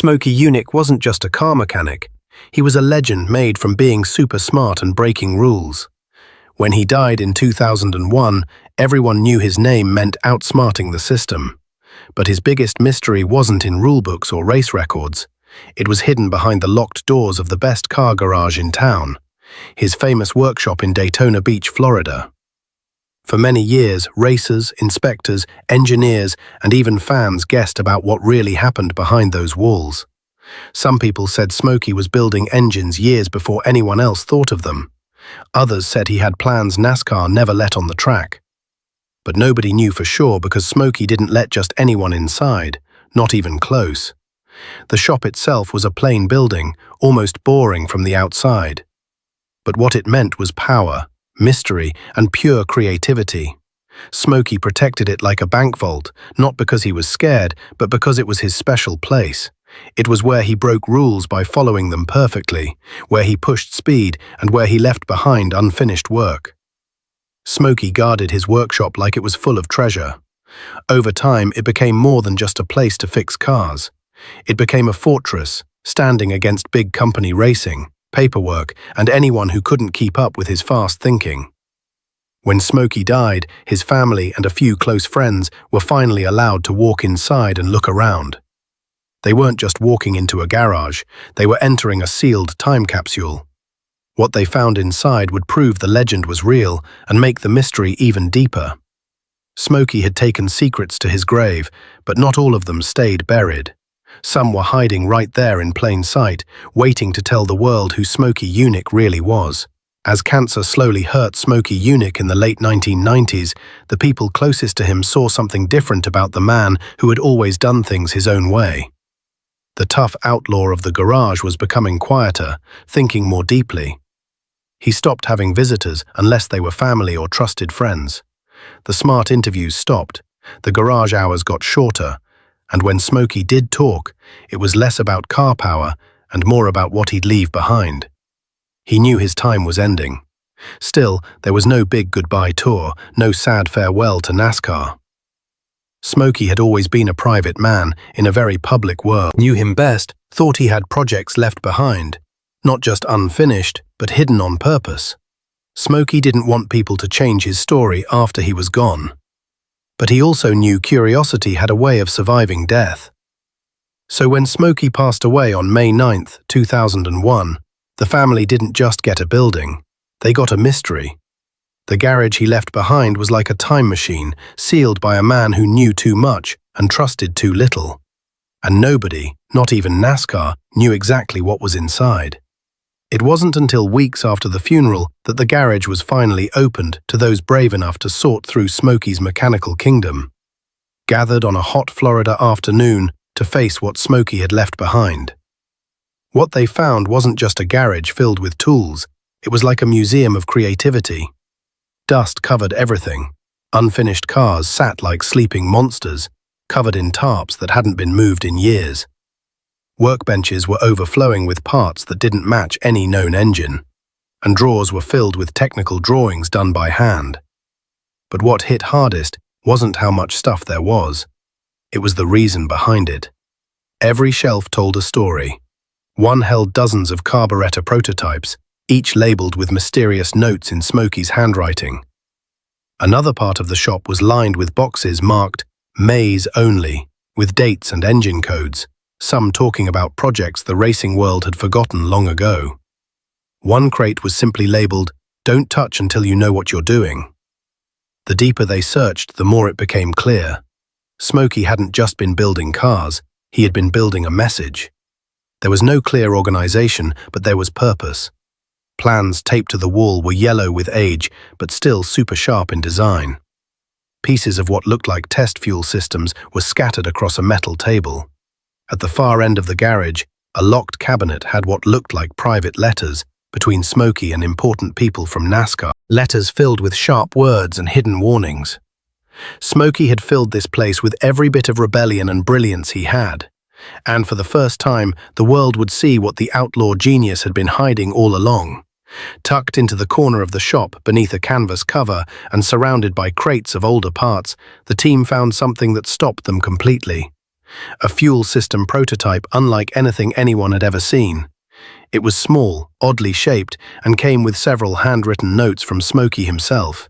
Smokey Yunick wasn't just a car mechanic, he was a legend made from being super smart and breaking rules. When he died in 2001, everyone knew his name meant outsmarting the system. But his biggest mystery wasn't in rulebooks or race records. It was hidden behind the locked doors of the best car garage in town, his famous workshop in Daytona Beach, Florida. For many years, racers, inspectors, engineers, and even fans guessed about what really happened behind those walls. Some people said Smokey was building engines years before anyone else thought of them. Others said he had plans NASCAR never let on the track. But nobody knew for sure because Smokey didn't let just anyone inside, not even close. The shop itself was a plain building, almost boring from the outside. But what it meant was power, mystery, and pure creativity. Smokey protected it like a bank vault, not because he was scared, but because it was his special place. It was where he broke rules by following them perfectly, where he pushed speed, and where he left behind unfinished work. Smokey guarded his workshop like it was full of treasure. Over time, it became more than just a place to fix cars. It became a fortress, standing against big company racing, paperwork, and anyone who couldn't keep up with his fast thinking. When Smokey died, his family and a few close friends were finally allowed to walk inside and look around. They weren't just walking into a garage, they were entering a sealed time capsule. What they found inside would prove the legend was real and make the mystery even deeper. Smokey had taken secrets to his grave, but not all of them stayed buried. Some were hiding right there in plain sight, waiting to tell the world who Smokey Yunick really was. As cancer slowly hurt Smokey Yunick in the late 1990s, the people closest to him saw something different about the man who had always done things his own way. The tough outlaw of the garage was becoming quieter, thinking more deeply. He stopped having visitors unless they were family or trusted friends. The smart interviews stopped, the garage hours got shorter, and when Smokey did talk, it was less about car power and more about what he'd leave behind. He knew his time was ending. Still, there was no big goodbye tour, no sad farewell to NASCAR. Smokey had always been a private man in a very public world. Knew him best, thought he had projects left behind, not just unfinished, but hidden on purpose. Smokey didn't want people to change his story after he was gone. But he also knew curiosity had a way of surviving death. So when Smokey passed away on May 9, 2001, the family didn't just get a building, they got a mystery. The garage he left behind was like a time machine, sealed by a man who knew too much and trusted too little. And nobody, not even NASCAR, knew exactly what was inside. It wasn't until weeks after the funeral that the garage was finally opened to those brave enough to sort through Smokey's mechanical kingdom. Gathered on a hot Florida afternoon to face what Smokey had left behind. What they found wasn't just a garage filled with tools, it was like a museum of creativity. Dust covered everything. Unfinished cars sat like sleeping monsters, covered in tarps that hadn't been moved in years. Workbenches were overflowing with parts that didn't match any known engine, and drawers were filled with technical drawings done by hand. But what hit hardest wasn't how much stuff there was. It was the reason behind it. Every shelf told a story. One held dozens of carburetor prototypes, each labeled with mysterious notes in Smokey's handwriting. Another part of the shop was lined with boxes marked Mays Only, with dates and engine codes, some talking about projects the racing world had forgotten long ago. One crate was simply labeled, "Don't touch until you know what you're doing." The deeper they searched, the more it became clear. Smokey hadn't just been building cars, he had been building a message. There was no clear organization, but there was purpose. Plans taped to the wall were yellow with age, but still super sharp in design. Pieces of what looked like test fuel systems were scattered across a metal table. At the far end of the garage, a locked cabinet had what looked like private letters between Smokey and important people from NASCAR, letters filled with sharp words and hidden warnings. Smokey had filled this place with every bit of rebellion and brilliance he had. And for the first time, the world would see what the outlaw genius had been hiding all along. Tucked into the corner of the shop, beneath a canvas cover and surrounded by crates of older parts, the team found something that stopped them completely. A fuel system prototype unlike anything anyone had ever seen. It was small, oddly shaped, and came with several handwritten notes from Smokey himself.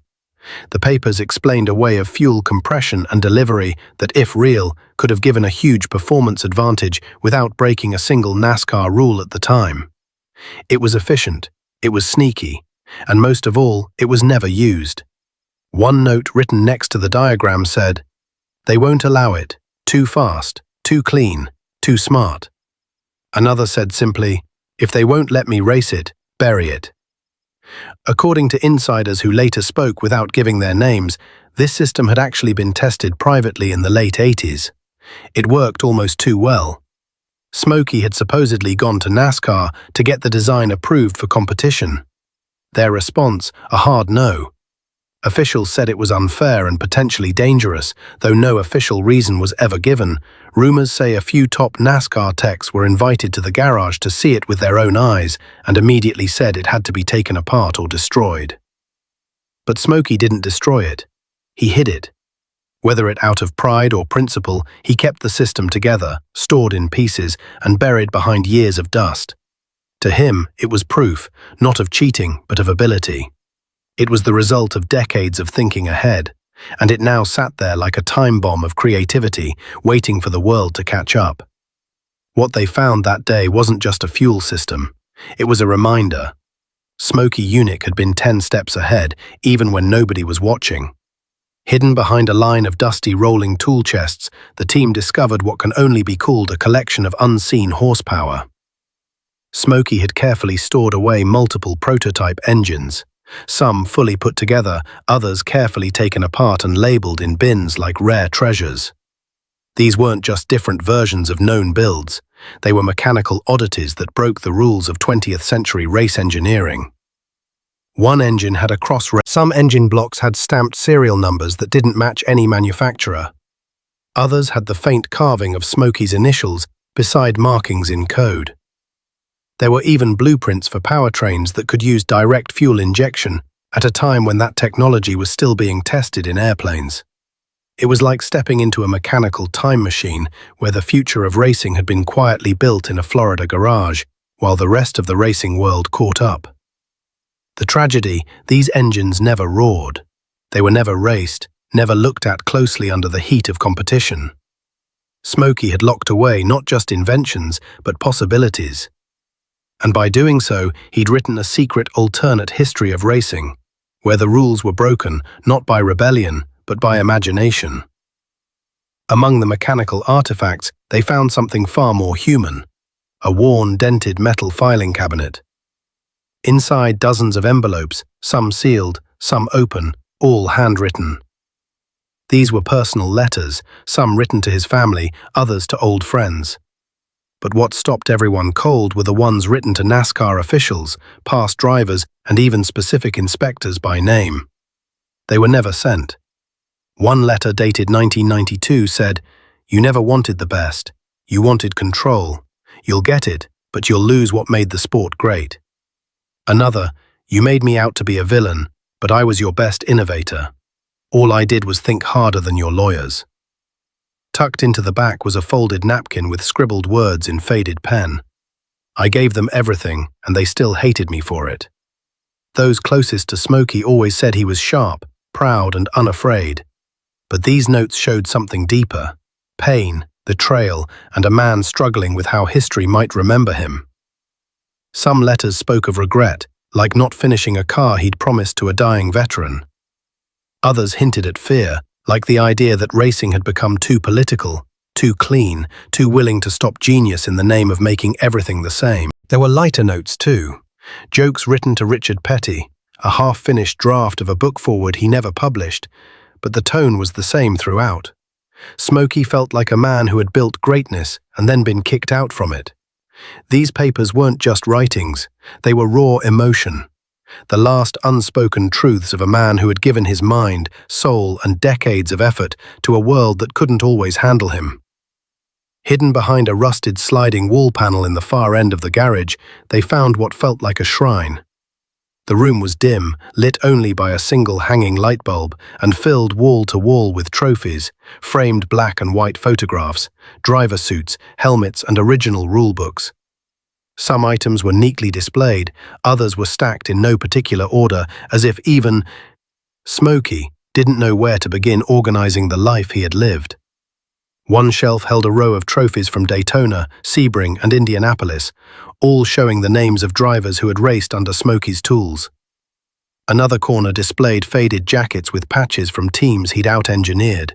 The papers explained a way of fuel compression and delivery that, if real, could have given a huge performance advantage without breaking a single NASCAR rule at the time. It was efficient, it was sneaky, and most of all, it was never used. One note written next to the diagram said, "They won't allow it. Too fast, too clean, too smart." Another said simply, "If they won't let me race it, bury it." According to insiders who later spoke without giving their names, this system had actually been tested privately in the late 80s. It worked almost too well. Smokey had supposedly gone to NASCAR to get the design approved for competition. Their response, a hard no. Officials said it was unfair and potentially dangerous, though no official reason was ever given. Rumors say a few top NASCAR techs were invited to the garage to see it with their own eyes and immediately said it had to be taken apart or destroyed. But Smokey didn't destroy it. He hid it. Whether it out of pride or principle, he kept the system together, stored in pieces, and buried behind years of dust. To him, it was proof, not of cheating, but of ability. It was the result of decades of thinking ahead, and it now sat there like a time bomb of creativity, waiting for the world to catch up. What they found that day wasn't just a fuel system. It was a reminder. Smokey Yunick had been 10 steps ahead, even when nobody was watching. Hidden behind a line of dusty rolling tool chests, the team discovered what can only be called a collection of unseen horsepower. Smokey had carefully stored away multiple prototype engines. Some fully put together, others carefully taken apart and labeled in bins like rare treasures. These weren't just different versions of known builds, they were mechanical oddities that broke the rules of 20th century race engineering. One engine had a some engine blocks had stamped serial numbers that didn't match any manufacturer. Others had the faint carving of Smokey's initials beside markings in code. There were even blueprints for powertrains that could use direct fuel injection at a time when that technology was still being tested in airplanes. It was like stepping into a mechanical time machine where the future of racing had been quietly built in a Florida garage, while the rest of the racing world caught up. The tragedy, these engines never roared. They were never raced, never looked at closely under the heat of competition. Smokey had locked away not just inventions, but possibilities. And by doing so, he'd written a secret alternate history of racing, where the rules were broken not by rebellion, but by imagination. Among the mechanical artifacts, they found something far more human, a worn, dented metal filing cabinet. Inside, dozens of envelopes, some sealed, some open, all handwritten. These were personal letters, some written to his family, others to old friends. But what stopped everyone cold were the ones written to NASCAR officials, past drivers, and even specific inspectors by name. They were never sent. One letter dated 1992 said, "You never wanted the best. You wanted control. You'll get it, but you'll lose what made the sport great." Another, "You made me out to be a villain, but I was your best innovator. All I did was think harder than your lawyers." Tucked into the back was a folded napkin with scribbled words in faded pen. "I gave them everything, and they still hated me for it." Those closest to Smokey always said he was sharp, proud, and unafraid. But these notes showed something deeper: pain, betrayal, and a man struggling with how history might remember him. Some letters spoke of regret, like not finishing a car he'd promised to a dying veteran. Others hinted at fear, like the idea that racing had become too political, too clean, too willing to stop genius in the name of making everything the same. There were lighter notes too, jokes written to Richard Petty, a half-finished draft of a book foreword he never published, but the tone was the same throughout. Smokey felt like a man who had built greatness and then been kicked out from it. These papers weren't just writings, they were raw emotion. The last unspoken truths of a man who had given his mind, soul, and decades of effort to a world that couldn't always handle him. Hidden behind a rusted sliding wall panel in the far end of the garage, they found what felt like a shrine. The room was dim, lit only by a single hanging light bulb, and filled wall to wall with trophies, framed black and white photographs, driver suits, helmets, and original rulebooks. Some items were neatly displayed, others were stacked in no particular order, as if even Smokey didn't know where to begin organizing the life he had lived. One shelf held a row of trophies from Daytona, Sebring, and Indianapolis, all showing the names of drivers who had raced under Smokey's tools. Another corner displayed faded jackets with patches from teams he'd out-engineered,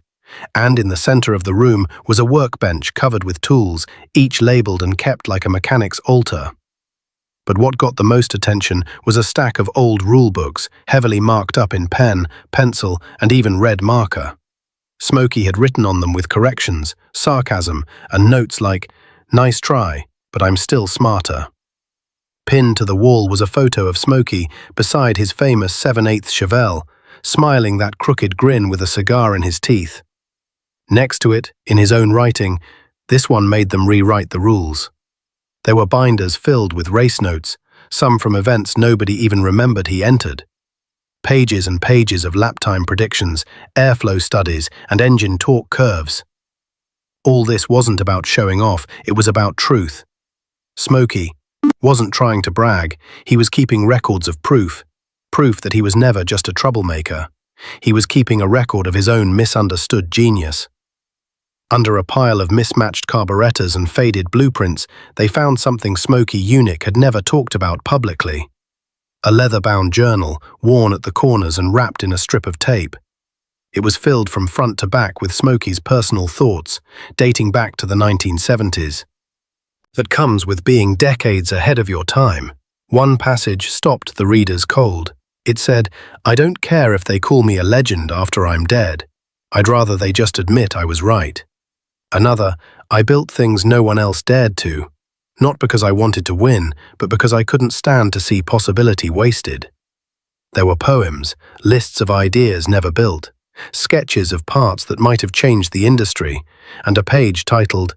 and in the center of the room was a workbench covered with tools, each labeled and kept like a mechanic's altar. But what got the most attention was a stack of old rulebooks, heavily marked up in pen, pencil, and even red marker. Smokey had written on them with corrections, sarcasm, and notes like, "Nice try, but I'm still smarter." Pinned to the wall was a photo of Smokey beside his famous 7/8 Chevelle, smiling that crooked grin with a cigar in his teeth. Next to it, in his own writing, this one made them rewrite the rules. There were binders filled with race notes, some from events nobody even remembered he entered. Pages and pages of lap time predictions, airflow studies, and engine torque curves. All this wasn't about showing off, it was about truth. Smokey wasn't trying to brag, he was keeping records of proof that he was never just a troublemaker. He was keeping a record of his own misunderstood genius. Under a pile of mismatched carburetors and faded blueprints, they found something Smokey Yunick had never talked about publicly. A leather-bound journal, worn at the corners and wrapped in a strip of tape. It was filled from front to back with Smokey's personal thoughts, dating back to the 1970s. That comes with being decades ahead of your time. One passage stopped the readers cold. It said, "I don't care if they call me a legend after I'm dead. I'd rather they just admit I was right." Another, "I built things no one else dared to. Not because I wanted to win, but because I couldn't stand to see possibility wasted." There were poems, lists of ideas never built, sketches of parts that might have changed the industry, and a page titled,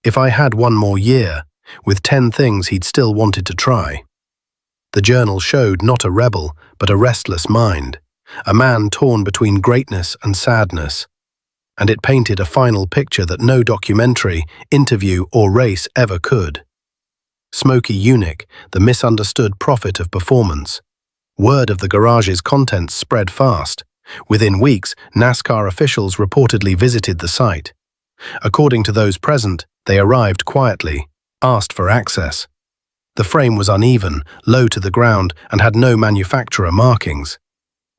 "If I Had One More Year," with 10 things he'd still wanted to try. The journal showed not a rebel, but a restless mind, a man torn between greatness and sadness. And it painted a final picture that no documentary, interview, or race ever could. Smokey Yunick, the misunderstood prophet of performance. Word of the garage's contents spread fast. Within weeks, NASCAR officials reportedly visited the site. According to those present, they arrived quietly, asked for access. The frame was uneven, low to the ground, and had no manufacturer markings.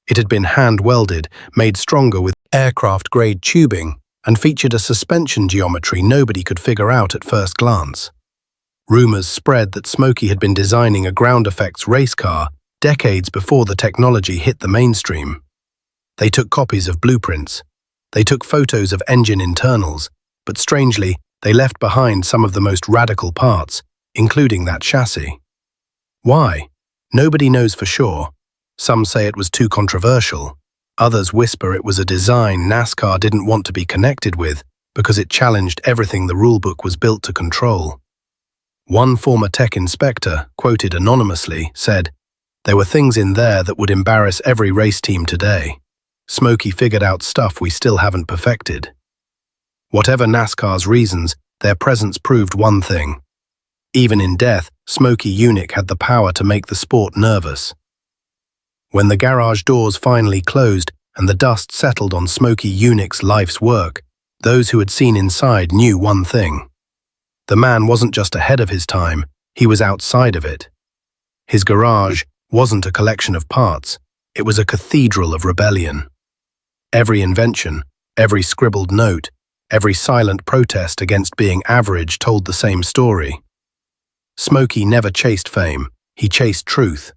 It had been hand-welded, made stronger with aircraft-grade tubing, and featured a suspension geometry nobody could figure out at first glance. Rumors spread that Smokey had been designing a ground-effects race car decades before the technology hit the mainstream. They took copies of blueprints. They took photos of engine internals, but strangely, they left behind some of the most radical parts, including that chassis. Why? Nobody knows for sure. Some say it was too controversial. Others whisper it was a design NASCAR didn't want to be connected with because it challenged everything the rulebook was built to control. One former tech inspector, quoted anonymously, said, "There were things in there that would embarrass every race team today. Smokey figured out stuff we still haven't perfected." Whatever NASCAR's reasons, their presence proved one thing. Even in death, Smokey Yunick had the power to make the sport nervous. When the garage doors finally closed and the dust settled on Smokey Yunick's life's work, those who had seen inside knew one thing. The man wasn't just ahead of his time, he was outside of it. His garage wasn't a collection of parts, it was a cathedral of rebellion. Every invention, every scribbled note, every silent protest against being average told the same story. Smokey never chased fame, he chased truth.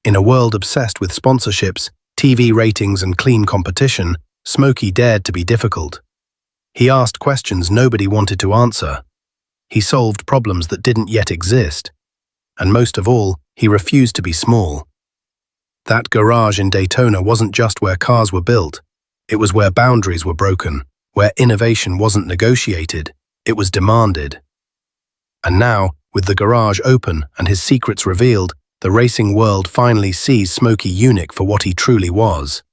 In a world obsessed with sponsorships, TV ratings, and clean competition, Smokey dared to be difficult. He asked questions nobody wanted to answer. He solved problems that didn't yet exist. And most of all, he refused to be small. That garage in Daytona wasn't just where cars were built. It was where boundaries were broken, where innovation wasn't negotiated, it was demanded. And now, with the garage open and his secrets revealed, The racing world finally sees Smokey Yunick for what he truly was.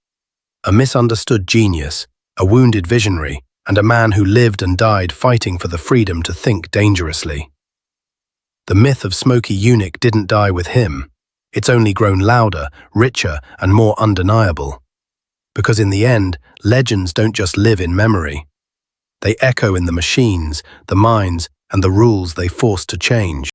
A misunderstood genius, a wounded visionary, and a man who lived and died fighting for the freedom to think dangerously. The myth of Smokey Yunick didn't die with him. It's only grown louder, richer, and more undeniable. Because in the end, legends don't just live in memory. They echo in the machines, the minds, and the rules they forced to change.